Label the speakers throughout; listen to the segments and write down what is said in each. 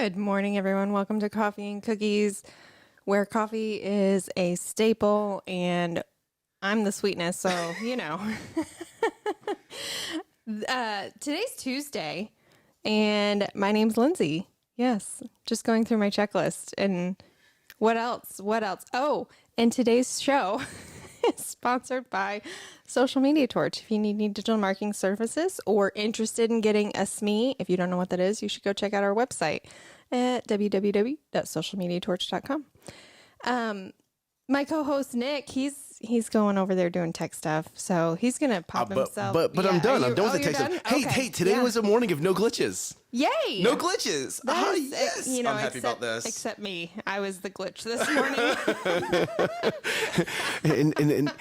Speaker 1: Good morning, everyone. Welcome to Coffee and Cookies, where coffee is a staple and I'm the sweetness, so you know. Today's Tuesday, and my name's Lindsay. Yes, just going through my checklist. And what else? Oh, and today's show is sponsored by Social Media Torch. If you need digital marketing services or interested in getting a SME, if you don't know what that is, you should go check out our website at www.socialmediatorch.com. My co-host Nick, he's going over there doing tech stuff, so he's gonna pop himself.
Speaker 2: But I'm done. I'm done with the tech stuff. Hey, today was a morning of no glitches.
Speaker 1: Yay!
Speaker 2: No glitches. Yes. I'm happy about this.
Speaker 1: Except me. I was the glitch this morning.
Speaker 2: and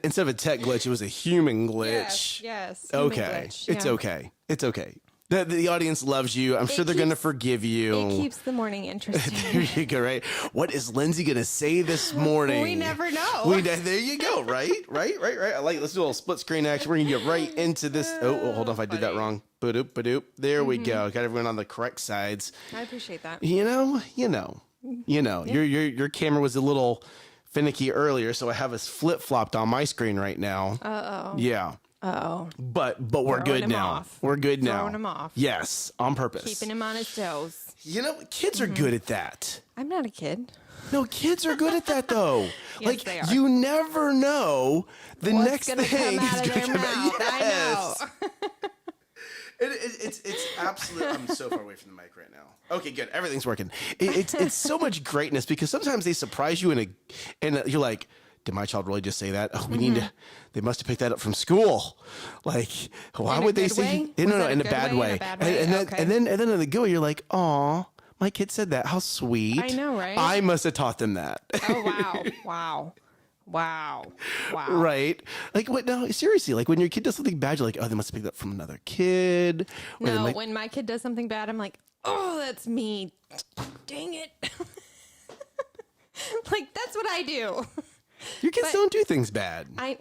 Speaker 2: instead of a tech glitch, it was a human glitch.
Speaker 1: Yes.
Speaker 2: Okay.
Speaker 1: Glitch,
Speaker 2: It's okay. It's okay. The audience loves you. I'm sure they're going to forgive you.
Speaker 1: It keeps the morning interesting.
Speaker 2: There you go, right? What is Lindsay going to say this morning?
Speaker 1: We never know.
Speaker 2: There you go, right? I like. Let's do a little split screen action. We're going to get right into this. Oh, hold on if I did that wrong. Ba-doop, ba-doop. There we go. Got everyone on the correct sides.
Speaker 1: I appreciate that.
Speaker 2: You know. Yeah. Your camera was a little finicky earlier, so I have us flip-flopped on my screen right now.
Speaker 1: Uh-oh.
Speaker 2: Yeah.
Speaker 1: Uh-oh.
Speaker 2: But we're good now.
Speaker 1: Off.
Speaker 2: We're good now.
Speaker 1: Throwing him off.
Speaker 2: Yes, on purpose.
Speaker 1: Keeping him on his toes.
Speaker 2: You know, kids are good at that.
Speaker 1: I'm not a kid.
Speaker 2: No, kids are good at that, though.
Speaker 1: Yes, they are.
Speaker 2: You never know the
Speaker 1: What's
Speaker 2: next
Speaker 1: gonna
Speaker 2: thing
Speaker 1: come out
Speaker 2: is
Speaker 1: of
Speaker 2: going to
Speaker 1: their
Speaker 2: come
Speaker 1: mouth.
Speaker 2: out. Yes.
Speaker 1: I know.
Speaker 2: It's absolutely. I'm so far away from the mic right now. Okay, good. Everything's working. It's so much greatness because sometimes they surprise you and you're like, did my child really just say that? Oh, we need to. They must have picked that up from school. Like, why would they say? No, in a bad way. And then in the go, you're like, oh, my kid said that. How sweet.
Speaker 1: I know, right?
Speaker 2: I must have taught them that.
Speaker 1: Oh wow.
Speaker 2: Right? Like, what? No, seriously. Like when your kid does something bad, you're like, oh, they must have picked that up from another kid.
Speaker 1: No, when my kid does something bad, I'm like, oh, that's me. Dang it. Like that's what I do.
Speaker 2: Your kids don't do things bad.
Speaker 1: I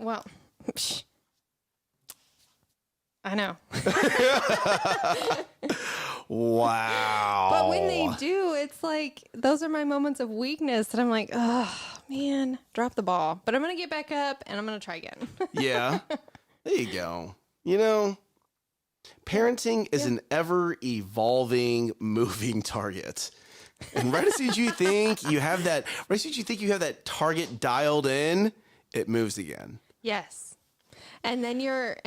Speaker 1: know.
Speaker 2: Wow.
Speaker 1: But when they do, it's like, those are my moments of weakness. And I'm like, oh, man, drop the ball. But I'm going to get back up and I'm going to try again.
Speaker 2: Yeah. There you go. You know, parenting is an ever-evolving, moving target. And right as soon as you think you have that, target dialed in, it moves again.
Speaker 1: Yes. And then you're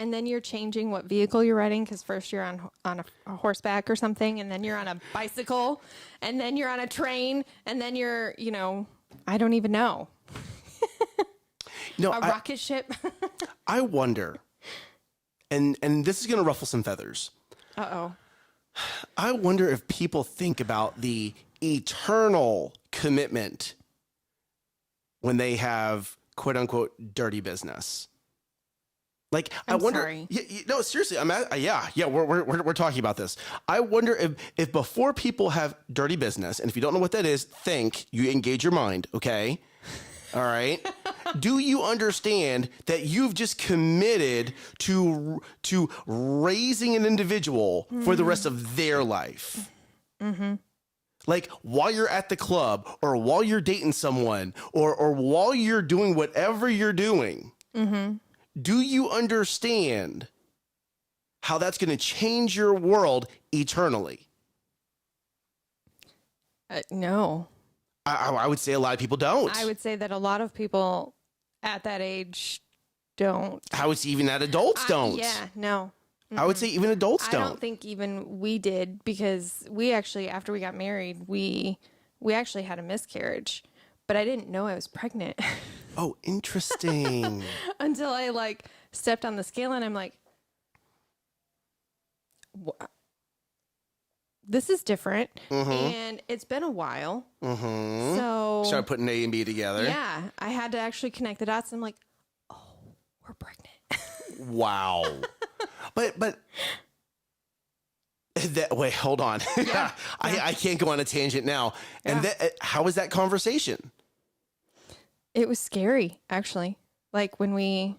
Speaker 1: changing what vehicle you're riding, because first you're on a horseback or something, and then you're on a bicycle, and then you're on a train, and then you're, I don't even know. Rocket ship.
Speaker 2: I wonder, and this is going to ruffle some feathers.
Speaker 1: Uh-oh.
Speaker 2: I wonder if people think about the eternal commitment when they have quote unquote dirty business. Like, I wonder.
Speaker 1: Sorry.
Speaker 2: No, seriously. We're talking about this. I wonder if before people have dirty business, and if you don't know what that is, you engage your mind. Okay. All right. Do you understand that you've just committed to raising an individual for the rest of their life? Mm-hmm. Like while you're at the club or while you're dating someone or while you're doing whatever you're doing, do you understand how that's going to change your world eternally?
Speaker 1: No.
Speaker 2: I would say a lot of people don't.
Speaker 1: I would say that a lot of people at that age don't.
Speaker 2: I would say even that adults don't.
Speaker 1: Yeah, no.
Speaker 2: I would say even adults don't.
Speaker 1: I don't think even we did, because we actually, after we got married, we actually had a miscarriage, but I didn't know I was pregnant.
Speaker 2: Oh, interesting.
Speaker 1: Until I stepped on the scale and I'm like, this is different. And it's been a while. So
Speaker 2: start putting A and B together.
Speaker 1: Yeah. I had to actually connect the dots. I'm like, oh, we're pregnant.
Speaker 2: Wow. But wait, hold on. Yeah. I can't go on a tangent now. And how was that conversation?
Speaker 1: It was scary, actually. Like when we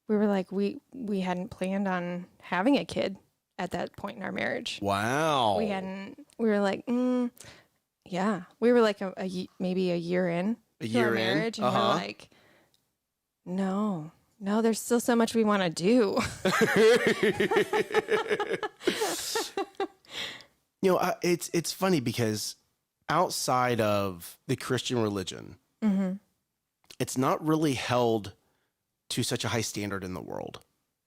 Speaker 1: were like, we hadn't planned on having a kid at that point in our marriage.
Speaker 2: Wow.
Speaker 1: We were like, yeah. We were like maybe a year in to our marriage. And we're like, no, there's still so much we want to do.
Speaker 2: It's funny because outside of the Christian religion, it's not really held to such a high standard in the world.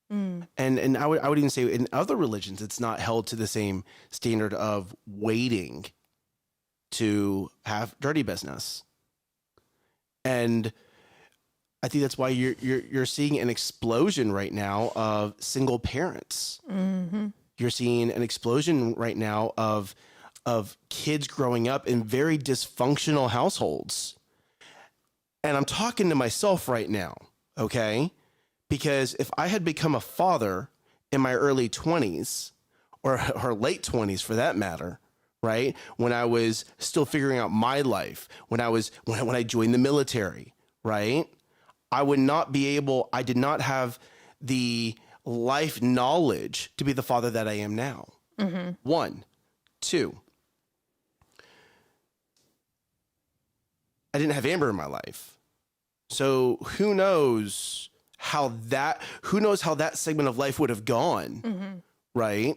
Speaker 2: And I would even say in other religions, it's not held to the same standard of waiting to have dirty business. And I think that's why you're seeing an explosion right now of single parents. You're seeing an explosion right now of kids growing up in very dysfunctional households. And I'm talking to myself right now, okay? Because if I had become a father in my early 20s or late 20s for that matter, right? When I was still figuring out my life, when I joined the military, right? I did not have the life knowledge to be the father that I am now. 1, 2. I didn't have Amber in my life. So who knows how that segment of life would have gone, right?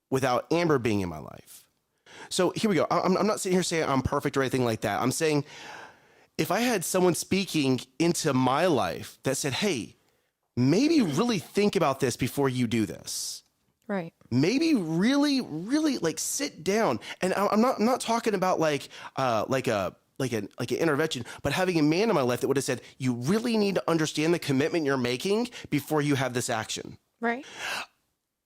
Speaker 2: Without Amber being in my life. So here we go. I'm not sitting here saying I'm perfect or anything like that. I'm saying if I had someone speaking into my life that said, hey, maybe really think about this before you do this.
Speaker 1: Right.
Speaker 2: Maybe really, really like sit down. And I'm not talking about like an intervention, but having a man in my life that would have said, you really need to understand the commitment you're making before you have this action.
Speaker 1: Right.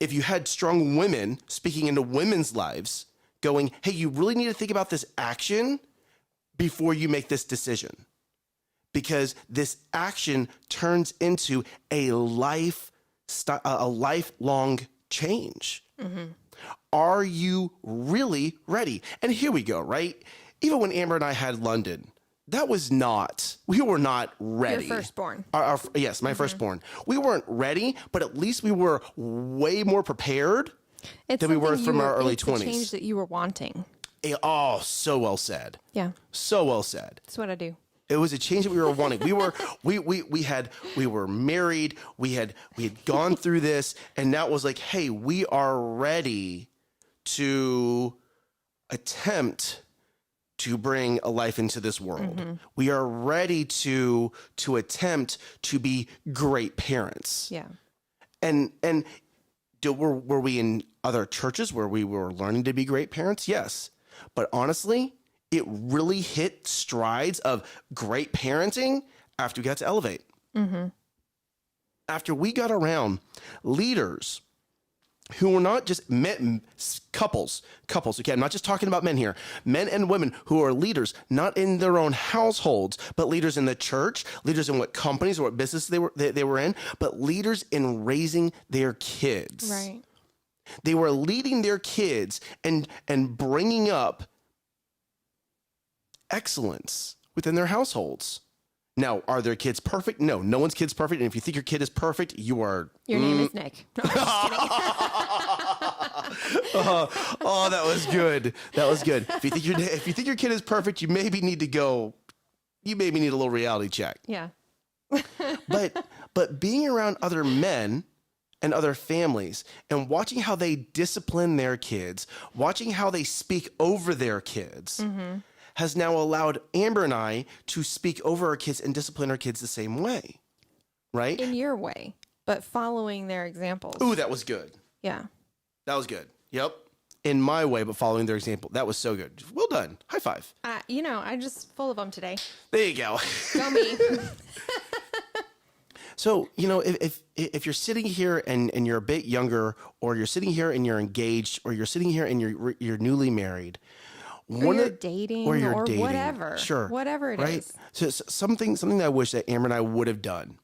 Speaker 2: If you had strong women speaking into women's lives going, hey, you really need to think about this action before you make this decision, because this action turns into a lifelong change. Are you really ready? And here we go, right? Even when Amber and I had London, we were not ready.
Speaker 1: Your firstborn.
Speaker 2: Yes, my firstborn. We weren't ready, but at least we were way more prepared than we were from our early 20s.
Speaker 1: It's the change that you were wanting.
Speaker 2: Oh, so well said.
Speaker 1: Yeah.
Speaker 2: So well said.
Speaker 1: That's what I do.
Speaker 2: It was a change that we were wanting. We were married. We had gone through this, and now it was like, hey, we are ready to attempt to bring a life into this world. We are ready to attempt to be great parents.
Speaker 1: Yeah.
Speaker 2: And were we in other churches where we were learning to be great parents? Yes. But honestly, it really hit strides of great parenting after we got to Elevate. After we got around leaders who were not just men, couples. Okay, I'm not just talking about men here. Men and women who are leaders, not in their own households, but leaders in the church, leaders in what companies or what business they were in, but leaders in raising their kids.
Speaker 1: Right.
Speaker 2: They were leading their kids and bringing up excellence within their households. Now, are their kids perfect? No, no one's kid's perfect. And if you think your kid is perfect, you are...
Speaker 1: Your name is Nick. No, I'm just kidding.
Speaker 2: Oh, that was good. That was good. If you think your kid is perfect, you maybe need a little reality check.
Speaker 1: Yeah.
Speaker 2: But being around other men and other families and watching how they discipline their kids, watching how they speak over their kids, has now allowed Amber and I to speak over our kids and discipline our kids the same way, right?
Speaker 1: In your way, but following their examples.
Speaker 2: Ooh, that was good.
Speaker 1: Yeah.
Speaker 2: That was good. Yep. In my way, but following their example. That was so good. Well done. High five.
Speaker 1: I'm just full of them today.
Speaker 2: There you go.
Speaker 1: Go me.
Speaker 2: So, if you're sitting here and you're a bit younger, or you're sitting here and you're engaged, or you're sitting here and you're newly married,
Speaker 1: or you're dating, whatever.
Speaker 2: Sure.
Speaker 1: Whatever it is.
Speaker 2: So something that I wish that Amber and I would have done,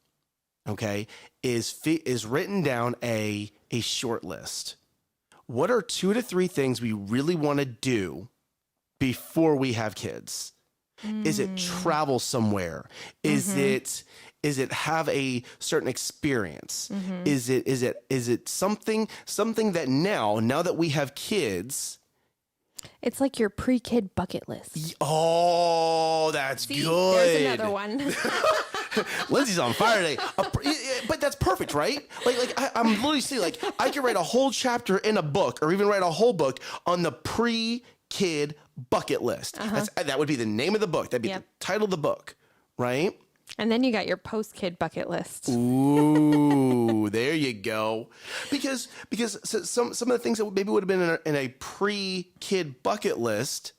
Speaker 2: okay, is written down a short list. What are 2 to 3 things we really want to do before we have kids? Is it travel somewhere? Is Is it have a certain experience? Is it something that now that we have kids?
Speaker 1: It's like your pre-kid bucket list.
Speaker 2: Oh, that's
Speaker 1: See,
Speaker 2: good.
Speaker 1: there's another one.
Speaker 2: Lindsay's on fire today. But that's perfect, right? I'm literally saying, like, I could write a whole chapter in a book, or even write a whole book on the pre-kid bucket list. That would be the name of the book. That'd be the title of the book, right?
Speaker 1: And then you got your post-kid bucket list.
Speaker 2: Ooh, there you go. Because some of the things that maybe would have been in a pre-kid bucket list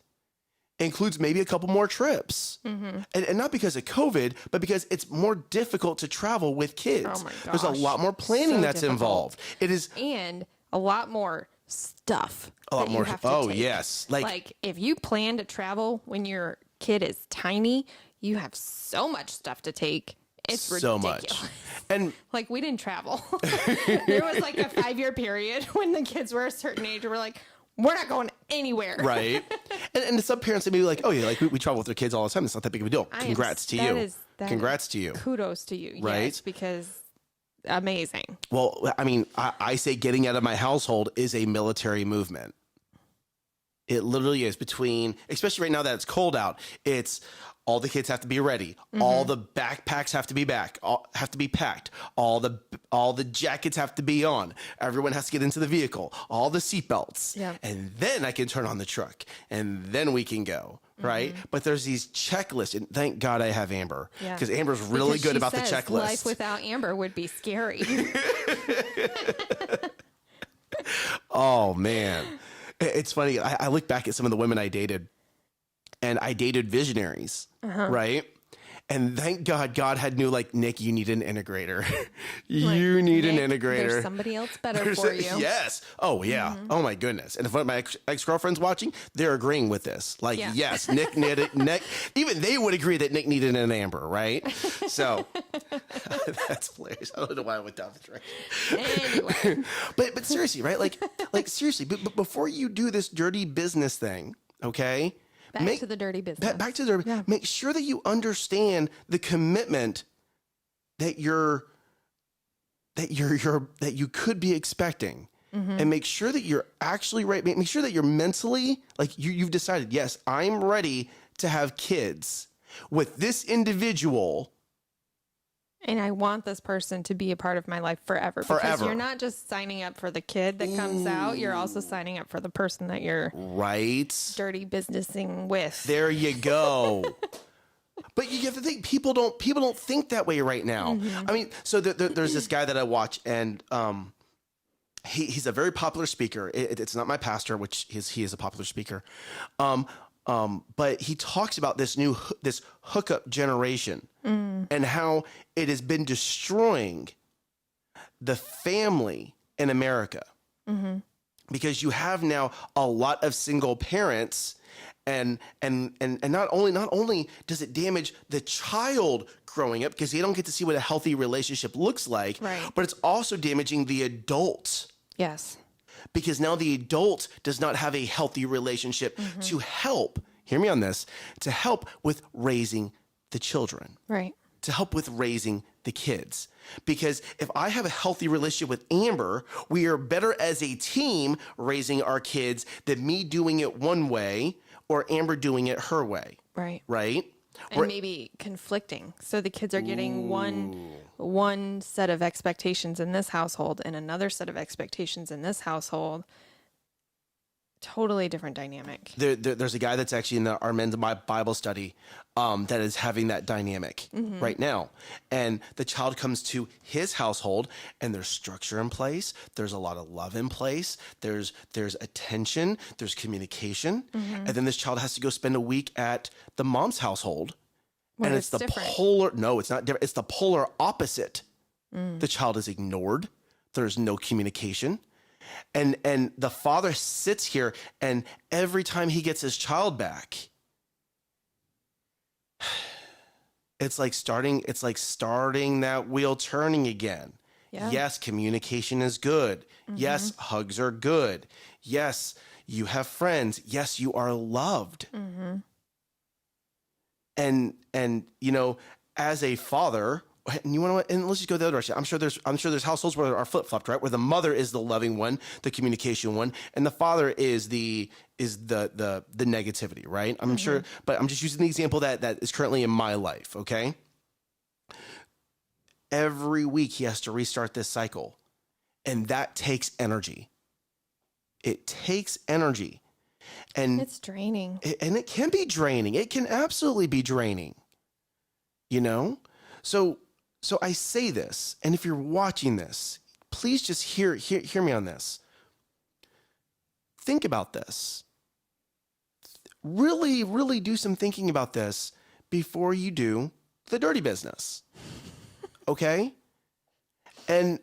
Speaker 2: includes maybe a couple more trips. And not because of COVID, but because it's more difficult to travel with kids.
Speaker 1: Oh my gosh.
Speaker 2: There's a lot more planning that's
Speaker 1: difficult.
Speaker 2: involved. It is.
Speaker 1: And a lot more stuff.
Speaker 2: A lot
Speaker 1: that
Speaker 2: more.
Speaker 1: You have to
Speaker 2: Oh,
Speaker 1: take.
Speaker 2: yes.
Speaker 1: Like if you plan to travel when your kid is tiny, you have so much stuff to take. It's
Speaker 2: so
Speaker 1: ridiculous.
Speaker 2: much. And
Speaker 1: like we didn't travel. There was like a 5-year period when the kids were a certain age. We're like, we're not going anywhere.
Speaker 2: right. And some parents, they may be like, oh yeah, like we travel with their kids all the time. It's not that big of a deal. Congrats to you. Congrats to you.
Speaker 1: Kudos to you.
Speaker 2: Right.
Speaker 1: Yes, because amazing.
Speaker 2: Well, I mean, I say getting out of my household is a military movement. It literally is, between, especially right now that it's cold out, it's all the kids have to be ready. All the backpacks have to be packed. All the jackets have to be on. Everyone has to get into the vehicle. All the seatbelts.
Speaker 1: Yeah.
Speaker 2: And then I can turn on the truck, and then we can go. Right. But there's these checklists, and thank God I have Amber, because Amber's really good about the checklist.
Speaker 1: Life without Amber would be scary.
Speaker 2: Oh man. It's funny. I look back at some of the women I dated, and I dated visionaries, right? And thank God, God had knew, like, Nick, you need an integrator. You need an integrator.
Speaker 1: There's somebody else better for you.
Speaker 2: Yes. Oh, yeah. Oh, my goodness. And if one of my ex-girlfriends watching, they're agreeing with this. Like, yes, Nick needed, even they would agree that Nick needed an Amber, right? So that's hilarious. I don't know why I went down the direction.
Speaker 1: Anyway.
Speaker 2: But seriously, right? Like seriously, but before you do this dirty business thing, okay?
Speaker 1: Back to the dirty business.
Speaker 2: Back to the dirty. Yeah. Make sure that you understand the commitment that you could be expecting, and make sure that you're actually right. Make sure that you're mentally, like, you've decided, yes, I'm ready to have kids with this individual.
Speaker 1: And I want this person to be a part of my life forever. Because you're not just signing up for the kid that comes out. You're also signing up for the person that you're dirty businessing with.
Speaker 2: There you go. But you have to think, people don't think that way right now. I mean, so there's this guy that I watch, and he's a very popular speaker. It's not my pastor, which he is a popular speaker. But he talks about this hookup generation and how it has been destroying the family in America, because you have now a lot of single parents, and not only does it damage the child growing up, because they don't get to see what a healthy relationship looks like, but it's also damaging the adult.
Speaker 1: Yes.
Speaker 2: Because now the adult does not have a healthy relationship to help, hear me on this, to help with raising the children.
Speaker 1: Right.
Speaker 2: To help with raising the kids. Because if I have a healthy relationship with Amber, we are better as a team raising our kids than me doing it one way or Amber doing it her way.
Speaker 1: Right.
Speaker 2: Right?
Speaker 1: And maybe conflicting. So the kids are getting one set of expectations in this household and another set of expectations in this household. Totally different dynamic.
Speaker 2: There's a guy that's actually in our men's Bible study that is having that dynamic right now. And the child comes to his household, and there's structure in place. There's a lot of love in place. There's attention. There's communication. And then this child has to go spend a week at the mom's household.
Speaker 1: Where
Speaker 2: and it's the
Speaker 1: different.
Speaker 2: No, it's not different. It's the polar opposite. The child is ignored. There's no communication. And the father sits here, and every time he gets his child back, it's like starting that wheel turning again. Yeah. Yes, communication is good. Yes, hugs are good. Yes, you have friends. Yes, you are loved. And you know, as a father And you want to, and let's just go the other direction. I'm sure there's households where are flip flopped, right? Where the mother is the loving one, the communication one, and the father is the negativity, right? I'm sure, but I'm just using the example that is currently in my life. Okay. Every week he has to restart this cycle, and that takes energy. It takes energy, and
Speaker 1: It's draining.
Speaker 2: And it can be draining. It can absolutely be draining. You know, so I say this, and if you're watching this, please just hear me on this. Think about this. Really, really do some thinking about this before you do the dirty business. Okay? And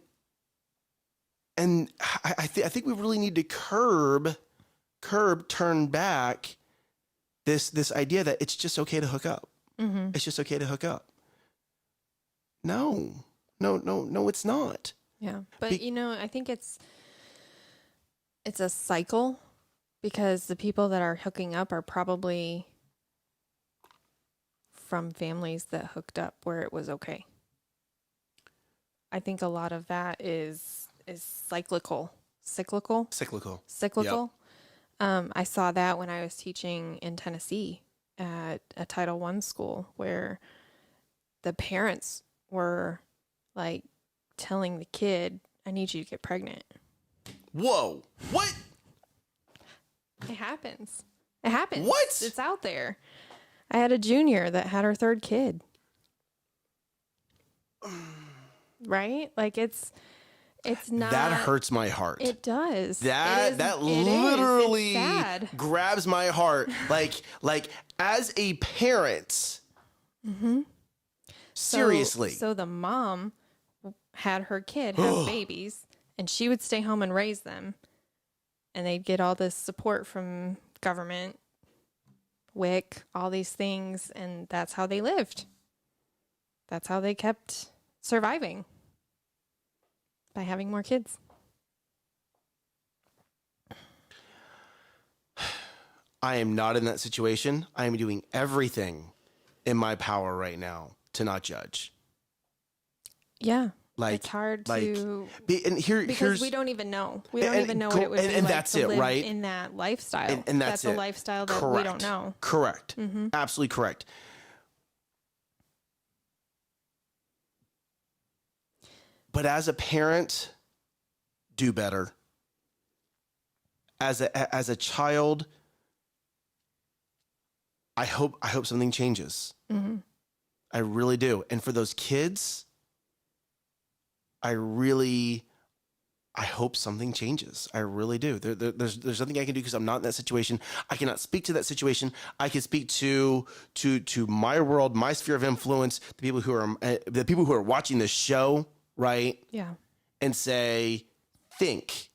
Speaker 2: I think we really need to turn back this idea that it's just okay to hook up. It's just okay to hook up. No, it's not.
Speaker 1: Yeah. But I think it's a cycle, because the people that are hooking up are probably from families that hooked up where it was okay. I think a lot of that is cyclical.
Speaker 2: Yep.
Speaker 1: I saw that when I was teaching in Tennessee at a Title I school, where the parents were like telling the kid, I need you to get pregnant.
Speaker 2: Whoa. What?
Speaker 1: It happens. It happens.
Speaker 2: What?
Speaker 1: It's out there. I had a junior that had her third kid. Right? Like it's not.
Speaker 2: That hurts my heart.
Speaker 1: It does.
Speaker 2: That literally grabs my heart. Like as a parent. Seriously.
Speaker 1: So the mom had her kid have babies, and she would stay home and raise them, and they'd get all this support from government, WIC, all these things, and that's how they lived. That's how they kept surviving, by having more kids.
Speaker 2: I am not in that situation. I am doing everything in my power right now to not judge.
Speaker 1: Yeah. It's hard to, because we don't even know. We don't even know what it would be like to live
Speaker 2: right?
Speaker 1: in that lifestyle.
Speaker 2: And that's
Speaker 1: a lifestyle that we don't know.
Speaker 2: Correct. Absolutely correct. But as a parent, do better. As a child, I hope something changes. I really do. And for those kids, I hope something changes. I really do. There's nothing I can do because I'm not in that situation. I cannot speak to that situation. I can speak to my world, my sphere of influence, the people who are watching this show, right?
Speaker 1: Yeah.
Speaker 2: And say, think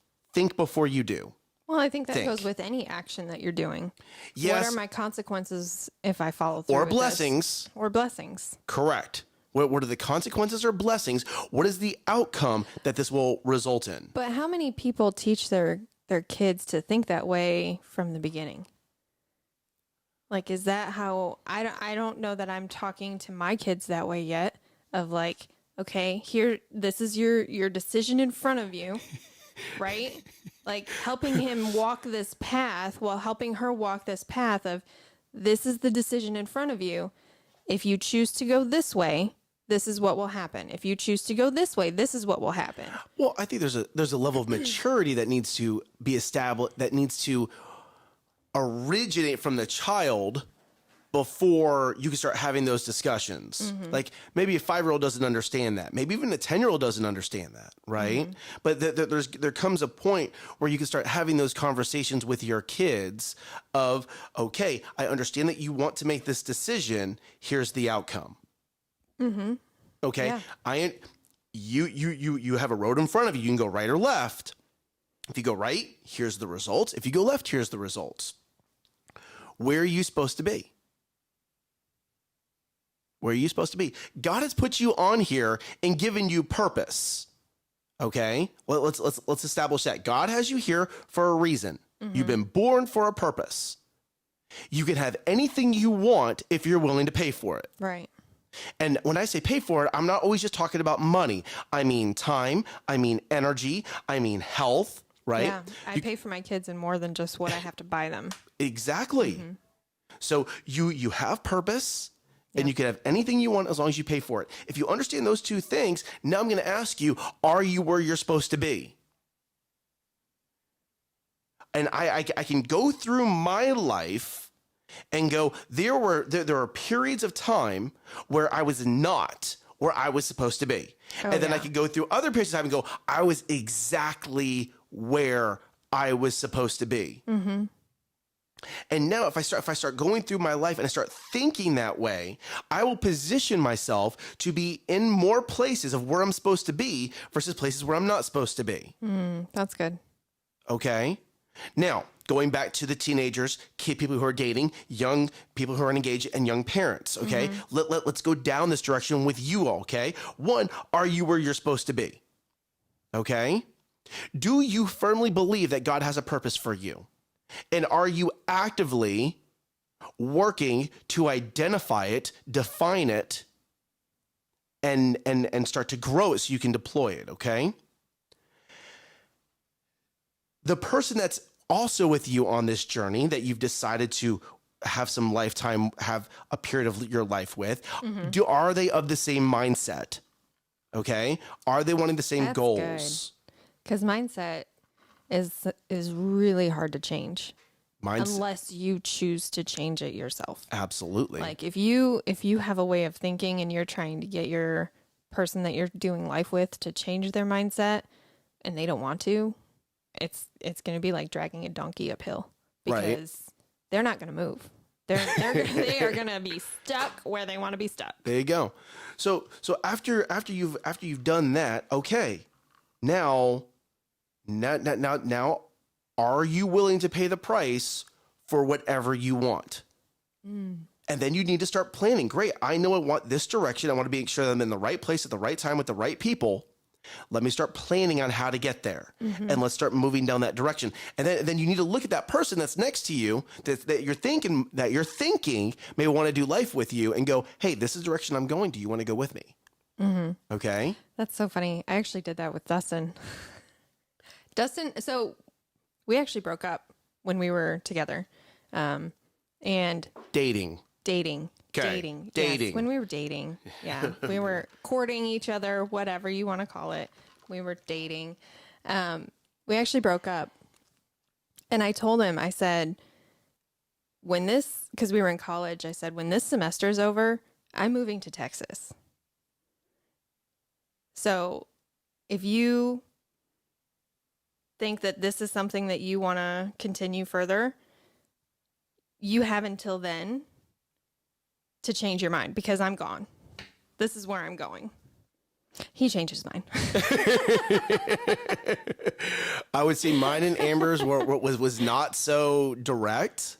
Speaker 2: before you do.
Speaker 1: Well, I think that goes with any action that you're doing.
Speaker 2: Yes.
Speaker 1: What are my consequences if I follow through?
Speaker 2: Or blessings.
Speaker 1: Or blessings.
Speaker 2: Correct. What are the consequences or blessings? What is the outcome that this will result in?
Speaker 1: But how many people teach their kids to think that way from the beginning? Like, is that how... I don't know that I'm talking to my kids that way yet, of like, okay, here, this is your decision in front of you, right? Like, helping him walk this path while helping her walk this path of, this is the decision in front of you. If you choose to go this way, this is what will happen. If you choose to go this way, this is what will happen.
Speaker 2: Well, I think there's a level of maturity that needs to be established, that needs to originate from the child before you can start having those discussions. Like, maybe a 5-year-old doesn't understand that. Maybe even a 10-year-old doesn't understand that, right? But there comes a point where you can start having those conversations with your kids of, okay, I understand that you want to make this decision. Here's the outcome. Okay. Yeah. You have a road in front of you. You can go right or left. If you go right, here's the results. If you go left, here's the results. Where are you supposed to be? Where are you supposed to be? God has put you on here and given you purpose. Okay? Well, let's establish that. God has you here for a reason. You've been born for a purpose. You can have anything you want if you're willing to pay for it.
Speaker 1: Right.
Speaker 2: And when I say pay for it, I'm not always just talking about money. I mean time, I mean energy, I mean health, right?
Speaker 1: Yeah, I pay for my kids in more than just what I have to buy them.
Speaker 2: Exactly. So you have purpose, and you can have anything you want as long as you pay for it. If you understand those two things, now I'm going to ask you, are you where you're supposed to be? And I can go through my life and go, there are periods of time where I was not where I was supposed to be. And then I could go through other periods of time and go, I was exactly where I was supposed to be. And now if I start going through my life and I start thinking that way, I will position myself to be in more places of where I'm supposed to be versus places where I'm not supposed to be.
Speaker 1: That's good.
Speaker 2: Okay. Now, going back to the teenagers, people who are dating, young people who are engaged, and young parents, okay? Let's go down this direction with you all, okay? One, are you where you're supposed to be? Okay? Do you firmly believe that God has a purpose for you? And are you actively working to identify it, define it, and start to grow it so you can deploy it, okay? The person that's also with you on this journey that you've decided to have some lifetime, have a period of your life with, are they of the same mindset? Okay. Are they wanting the same goals?
Speaker 1: Because mindset is really hard to change. Unless you choose to change it yourself.
Speaker 2: Absolutely.
Speaker 1: Like if you have a way of thinking and you're trying to get your person that you're doing life with to change their mindset and they don't want to, it's going to be like dragging a donkey uphill because they're not going to move. They are going to be stuck where they want to be stuck.
Speaker 2: There you go. So after you've done that, okay, now, are you willing to pay the price for whatever you want? And then you need to start planning. Great. I know I want this direction. I want to make sure that I'm in the right place at the right time with the right people. Let me start planning on how to get there, and let's start moving down that direction. And then you need to look at that person that's next to you that you're thinking may want to do life with you, and go, hey, this is the direction I'm going. Do you want to go with me? Okay.
Speaker 1: That's so funny. I actually did that with Dustin. So we actually broke up when we were together, and
Speaker 2: dating. Okay.
Speaker 1: Dating.
Speaker 2: Dating.
Speaker 1: Yes, when we were dating. Yeah. We were courting each other, whatever you want to call it. We were dating. We actually broke up. And I told him, I said, because we were in college, I said, when this semester's over, I'm moving to Texas. So if you think that this is something that you want to continue further, you have until then to change your mind because I'm gone. This is where I'm going. He changed his mind.
Speaker 2: I would say mine and Amber's was not so direct,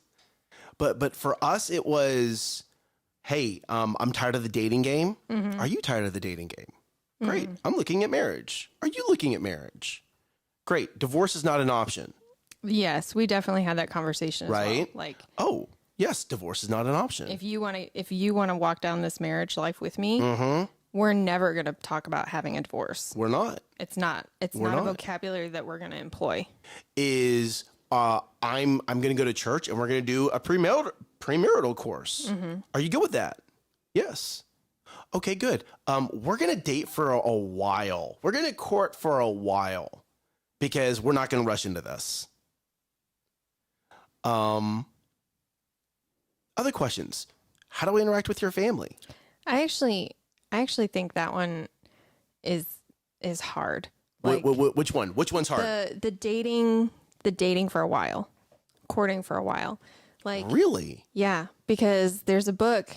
Speaker 2: but for us it was, hey, I'm tired of the dating game. Are you tired of the dating game? Great. I'm looking at marriage. Are you looking at marriage? Great. Divorce is not an option.
Speaker 1: Yes, we definitely had that conversation as
Speaker 2: right?
Speaker 1: well. Like,
Speaker 2: oh, yes, divorce is not an option.
Speaker 1: If you want to walk down this marriage life with me, we're never going to talk about having a divorce.
Speaker 2: We're not.
Speaker 1: It's not. It's not a vocabulary that we're going to employ.
Speaker 2: I'm going to go to church and we're going to do a premarital course. Are you good with that? Yes. Okay, good. We're going to date for a while. We're going to court for a while because we're not going to rush into this. Other questions. How do I interact with your family?
Speaker 1: I actually think that one is hard.
Speaker 2: Like, which one? Which one's hard?
Speaker 1: The dating for a while, courting for a while. Like,
Speaker 2: really?
Speaker 1: Yeah, because there's a book.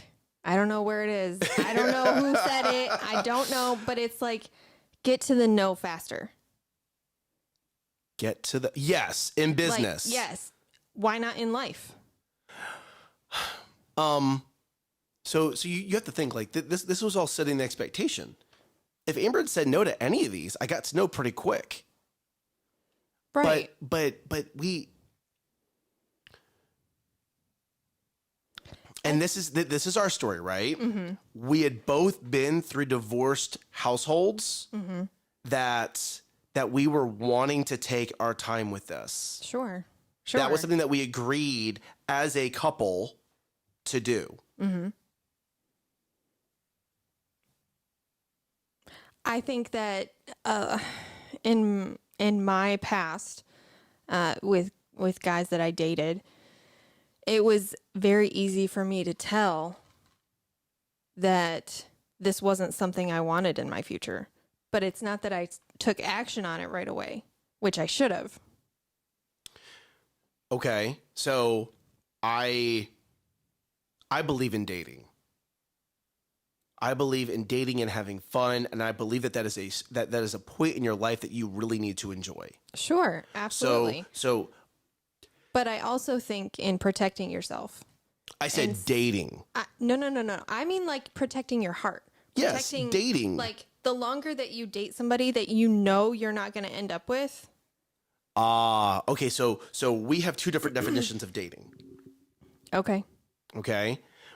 Speaker 1: I don't know where it is. I don't know who said it. I don't know, but it's like, get to the no faster.
Speaker 2: Get to the yes in business.
Speaker 1: Like, yes. Why not in life?
Speaker 2: So you have to think like this was all setting the expectation. If Amber had said no to any of these, I got to know pretty quick.
Speaker 1: Right.
Speaker 2: But we. And this is our story, right? We had both been through divorced households that we were wanting to take our time with this.
Speaker 1: Sure.
Speaker 2: That was something that we agreed as a couple to do.
Speaker 1: I think that in my past with guys that I dated, it was very easy for me to tell that this wasn't something I wanted in my future. But it's not that I took action on it right away, which I should have.
Speaker 2: Okay, so I believe in dating. I believe in dating and having fun, and I believe that is a point in your life that you really need to enjoy.
Speaker 1: Sure, absolutely.
Speaker 2: So
Speaker 1: but I also think in protecting yourself.
Speaker 2: I said dating.
Speaker 1: No. I mean like protecting your heart.
Speaker 2: Yes, dating.
Speaker 1: Like the longer that you date somebody that you know you're not going to end up with.
Speaker 2: Okay. So we have two different definitions of dating.
Speaker 1: Okay.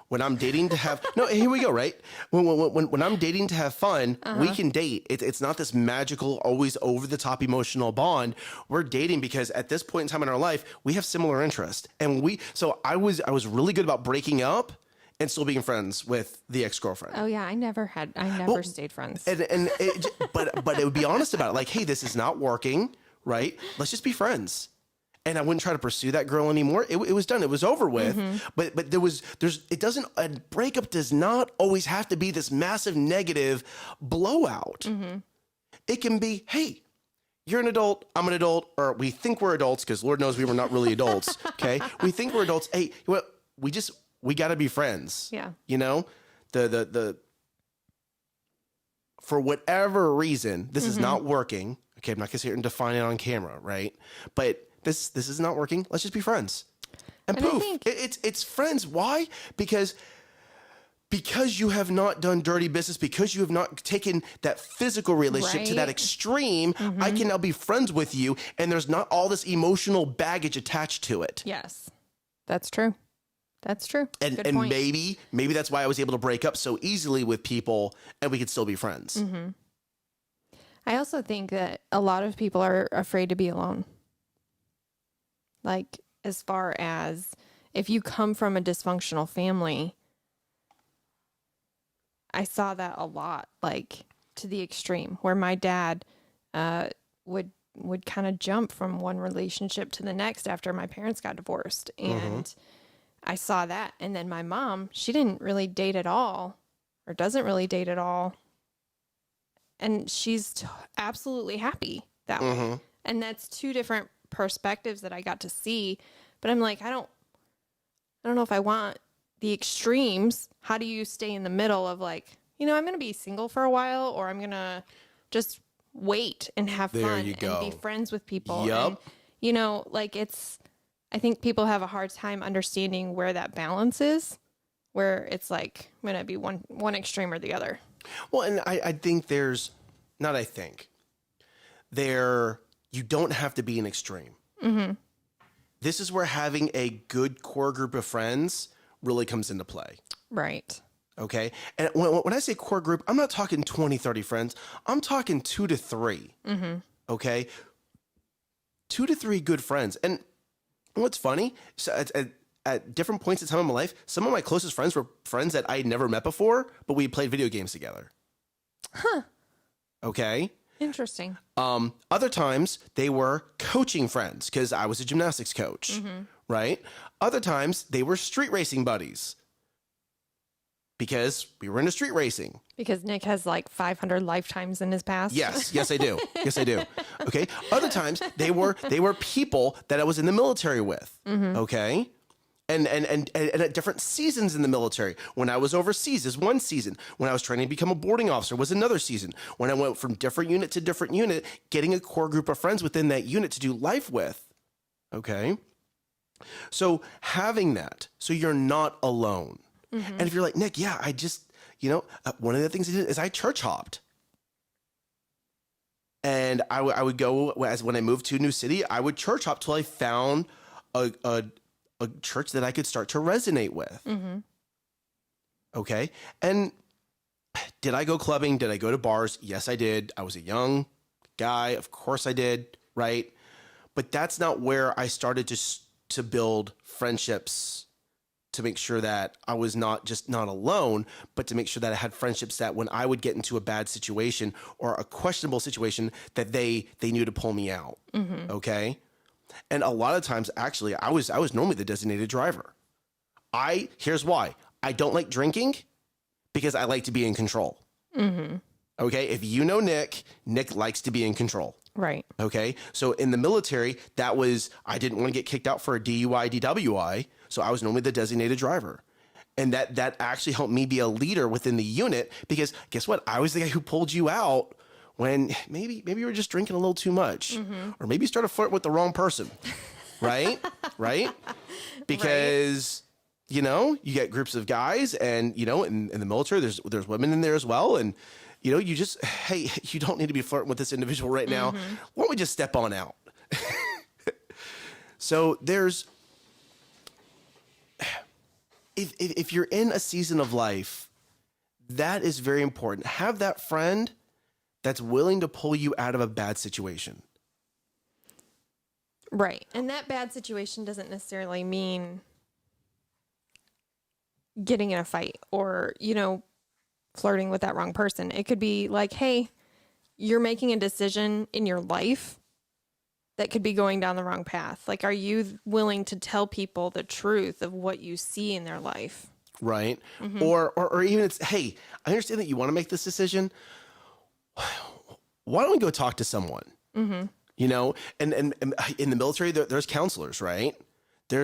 Speaker 2: When I'm dating to have here we go. Right. When I'm dating to have fun, we can date. It's not this magical, always over the top emotional bond. We're dating because at this point in time in our life, we have similar interests, and so I was really good about breaking up and still being friends with the ex-girlfriend.
Speaker 1: Oh yeah, I never stayed friends.
Speaker 2: But it would be honest about it. Like, hey, this is not working. Right? Let's just be friends. And I wouldn't try to pursue that girl anymore. It was done. It was over with. But a breakup does not always have to be this massive negative blowout. It can be, hey, you're an adult, I'm an adult, or we think we're adults because Lord knows we were not really adults. Okay. We think we're adults. Hey, we got to be friends.
Speaker 1: Yeah.
Speaker 2: You know, for whatever reason, this is not working. Okay, I'm not gonna sit here and define it on camera, right? But this is not working. Let's just be friends. And poof, it's friends. Why? Because you have not done dirty business, because you have not taken that physical relationship to that extreme. I can now be friends with you, and there's not all this emotional baggage attached to it.
Speaker 1: Yes, that's true. That's true.
Speaker 2: And
Speaker 1: Good point.
Speaker 2: maybe that's why I was able to break up so easily with people, and we could still be friends.
Speaker 1: I also think that a lot of people are afraid to be alone. Like, as far as if you come from a dysfunctional family, I saw that a lot, like to the extreme, where my dad would kind of jump from one relationship to the next after my parents got divorced. And I saw that. And then my mom, she didn't really date at all, or doesn't really date at all. And she's absolutely happy that way. And that's two different perspectives that I got to see. But I'm like, I don't know if I want the extremes. How do you stay in the middle of like, I'm going to be single for a while, or I'm going to just wait and have fun and be friends with people.
Speaker 2: Yep.
Speaker 1: And, I think people have a hard time understanding where that balance is, where it's like, I'm going to be one extreme or the other.
Speaker 2: Well, and I think you don't have to be an extreme. This is where having a good core group of friends really comes into play.
Speaker 1: Right.
Speaker 2: Okay. And when I say core group, I'm not talking 20, 30 friends. I'm talking 2 to 3. Okay. 2 to 3 good friends. And what's funny, so at different points in time in my life, some of my closest friends were friends that I had never met before, but we played video games together. Okay.
Speaker 1: Interesting.
Speaker 2: Other times they were coaching friends because I was a gymnastics coach, right? Other times they were street racing buddies because we were into street racing.
Speaker 1: Because Nick has like 500 lifetimes in his past.
Speaker 2: Yes, I do. Okay. Other times they were people that I was in the military with. Okay. And at different seasons in the military. When I was overseas is one season. When I was training to become a boarding officer was another season. When I went from different unit to different unit, getting a core group of friends within that unit to do life with. Okay. So having that, so you're not alone. And if you're like, Nick, yeah, I just, one of the things I did is I church hopped. And I would go, when I moved to a new city, I would church hop till I found a church that I could start to resonate with. Okay. And did I go clubbing? Did I go to bars? Yes, I did. I was a young guy. Of course I did. Right. But that's not where I started to build friendships, to make sure that I was not alone, but to make sure that I had friendships that when I would get into a bad situation or a questionable situation, that they knew to pull me out. Okay. And a lot of times, actually, I was normally the designated driver. Here's why. I don't like drinking because I like to be in control. Okay. If you know Nick likes to be in control.
Speaker 1: Right.
Speaker 2: Okay. So in the military, I didn't want to get kicked out for a DUI, DWI. So I was normally the designated driver. And that actually helped me be a leader within the unit, because guess what? I was the guy who pulled you out when maybe you were just drinking a little too much, or maybe you started flirting with the wrong person. Right. Right. Because, you get groups of guys, and, in the military, there's women in there as well. And, you just, hey, you don't need to be flirting with this individual right now. Why don't we just step on out? So if you're in a season of life, that is very important. Have that friend that's willing to pull you out of a bad situation.
Speaker 1: Right. And that bad situation doesn't necessarily mean getting in a fight or, flirting with that wrong person. It could be like, hey, you're making a decision in your life that could be going down the wrong path. Like, are you willing to tell people the truth of what you see in their life?
Speaker 2: Right. Or even it's, hey, I understand that you want to make this decision. Why don't we go talk to someone? And in the military, there's counselors, right? I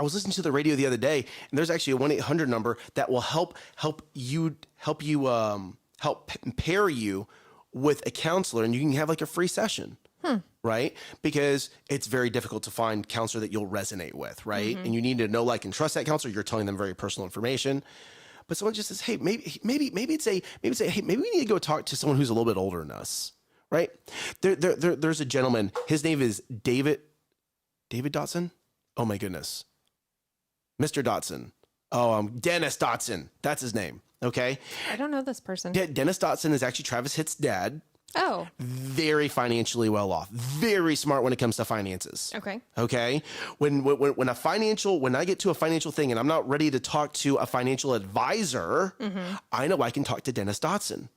Speaker 2: was listening to the radio the other day, and there's actually a 1-800 number that will help pair you with a counselor, and you can have like a free session. Right? Because it's very difficult to find counselor that you'll resonate with, right? And you need to know, like, and trust that counselor. You're telling them very personal information. But someone just says, hey, maybe hey, maybe we need to go talk to someone who's a little bit older than us, right? There's a gentleman. His name is David Dotson. Oh my goodness. Mr. Dotson. Dennis Dotson. That's his name. Okay.
Speaker 1: I don't know this person.
Speaker 2: Dennis Dotson is actually Travis Hitt's dad.
Speaker 1: Oh.
Speaker 2: Very financially well off. Very smart when it comes to finances.
Speaker 1: Okay.
Speaker 2: Okay. When I get to a financial thing and I'm not ready to talk to a financial advisor, I know I can talk to Dennis Dotson.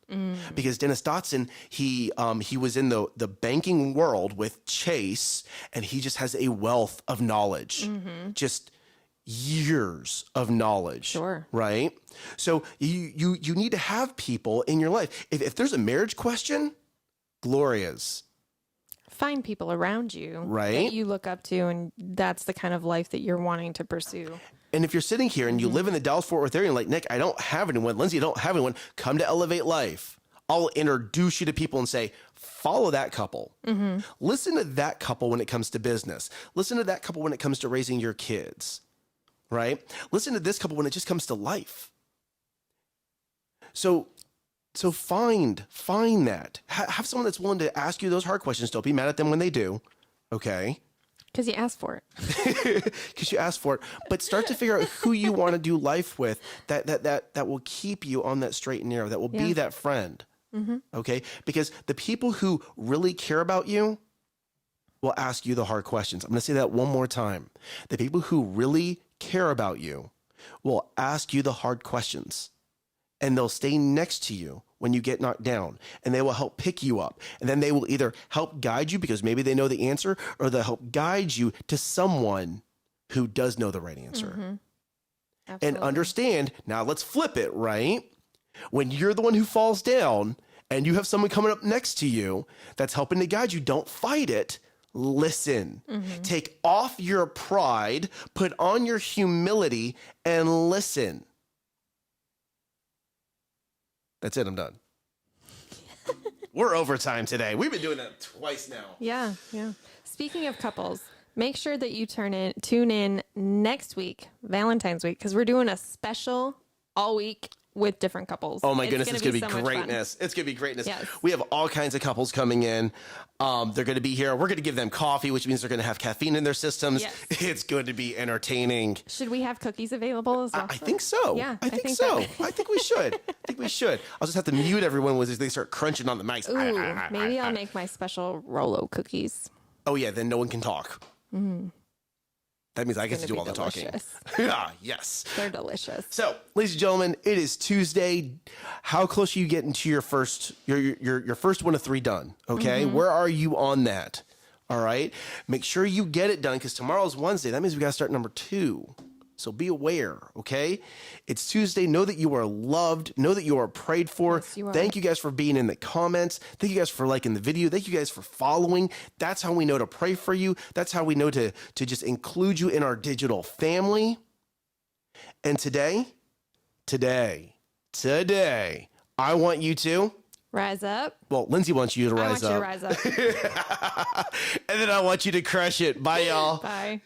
Speaker 2: Because Dennis Dotson, he was in the banking world with Chase, and he just has a wealth of knowledge. Just years of knowledge.
Speaker 1: Sure.
Speaker 2: Right? So you need to have people in your life. If there's a marriage question, Gloria's.
Speaker 1: Find people around you that you look up to, and that's the kind of life that you're wanting to pursue.
Speaker 2: And if you're sitting here and you live in the Dallas-Fort Worth area and like, Nick, I don't have anyone. Lindsay, I don't have anyone. Come to Elevate Life. I'll introduce you to people and say, follow that couple. Listen to that couple when it comes to business. Listen to that couple when it comes to raising your kids. Right? Listen to this couple when it just comes to life. So find that. Have someone that's willing to ask you those hard questions. Don't be mad at them when they do. Okay?
Speaker 1: Because you asked for it.
Speaker 2: Because you asked for it. But start to figure out who you want to do life with that will keep you on that straight and narrow, that will be that friend. Okay? Because the people who really care about you will ask you the hard questions. I'm going to say that one more time. The people who really care about you will ask you the hard questions, and they'll stay next to you when you get knocked down, and they will help pick you up. And then they will either help guide you because maybe they know the answer, or they'll help guide you to someone who does know the right answer. And understand, now let's flip it, right? When you're the one who falls down and you have someone coming up next to you that's helping to guide you, don't fight it. Listen. Take off your pride, put on your humility, and listen. That's it. I'm done. We're overtime today. We've been doing that twice now.
Speaker 1: Yeah. Speaking of couples, make sure that you tune in next week, Valentine's week, because we're doing a special all week with different couples.
Speaker 2: Oh my goodness, it's going to be
Speaker 1: so much fun.
Speaker 2: greatness. It's going to be greatness.
Speaker 1: Yes.
Speaker 2: We have all kinds of couples coming in. They're going to be here. We're going to give them coffee, which means they're going to have caffeine in their systems.
Speaker 1: Yes.
Speaker 2: It's going to be entertaining.
Speaker 1: Should we have cookies available as well?
Speaker 2: I think so.
Speaker 1: Yeah,
Speaker 2: I think so. I think we should. I think we should. I'll just have to mute everyone as they start crunching on the mics.
Speaker 1: Ooh, maybe I'll make my special Rolo cookies.
Speaker 2: Oh, yeah. Then no one can talk. That means I get to do all the talking. Yeah, yes.
Speaker 1: They're delicious.
Speaker 2: So, ladies and gentlemen, it is Tuesday. How close are you getting to your first one of 3 done? Okay, where are you on that? All right, make sure you get it done because tomorrow's Wednesday. That means we got to start number 2. So be aware, okay? It's Tuesday. Know that you are loved. Know that you are prayed for.
Speaker 1: Yes, you are.
Speaker 2: Thank you guys for being in the comments. Thank you guys for liking the video. Thank you guys for following. That's how we know to pray for you. That's how we know to just include you in our digital family. And today, I want you to
Speaker 1: rise up.
Speaker 2: Well, Lindsay wants you to rise up.
Speaker 1: I want you to rise up.
Speaker 2: And then I want you to crush it. Bye, y'all.
Speaker 1: Bye.